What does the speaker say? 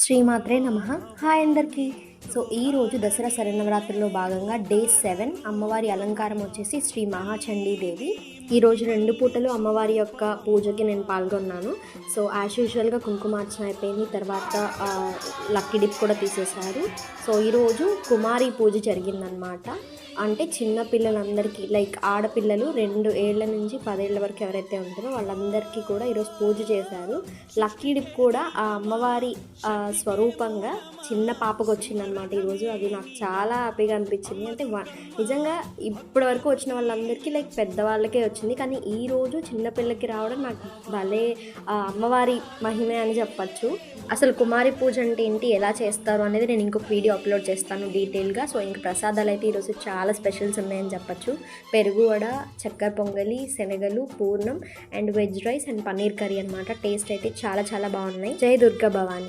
శ్రీమాత్రే నమః. హాయ్ అందరికీ. సో ఈరోజు దసరా శరన్నవరాత్రుల్లో భాగంగా డే 7 అమ్మవారి అలంకారం వచ్చేసి శ్రీ మహాచండీదేవి. ఈరోజు 2 పూటలు అమ్మవారి యొక్క పూజకి నేను పాల్గొన్నాను. సో యాజ్ యూజువల్గా కుంకుమార్చన అయిపోయింది, తర్వాత లక్కీ డిప్ కూడా తీసేశారు. సో ఈరోజు కుమారి పూజ జరిగిందనమాట. అంటే చిన్న పిల్లలందరికీ లైక్ ఆడపిల్లలు 2 ఏళ్ల నుంచి 10 ఏళ్ల వరకు ఎవరైతే ఉంటారో వాళ్ళందరికీ కూడా ఈరోజు పూజ చేశారు. లక్కీ డిప్ కూడా ఆ అమ్మవారి స్వరూపంగా చిన్న పాపకు వచ్చిందనమాట ఈరోజు. అది నాకు చాలా హ్యాపీగా అనిపించింది. అంటే నిజంగా ఇప్పటి వరకు వచ్చిన వాళ్ళందరికీ లైక్ పెద్దవాళ్ళకే వచ్చింది, కానీ ఈరోజు చిన్నపిల్లకి రావడం నాకు భలే అమ్మవారి మహిమే అని చెప్పచ్చు. అసలు కుమారి పూజ అంటే ఏంటి, ఎలా చేస్తారు అనేది నేను ఇంకొక వీడియో అప్లోడ్ చేస్తాను డీటెయిల్గా. సో ఇంక ప్రసాదాలు అయితే ఈరోజు చాలా స్పెషల్స్ ఉన్నాయని చెప్పచ్చు. పెరుగు వడ, చక్కెర పొంగలి, శనగలు, పూర్ణం and veg rice and paneer curry అనమాట. టేస్ట్ అయితే చాలా చాలా బాగున్నాయి. జై దుర్గా భవాని.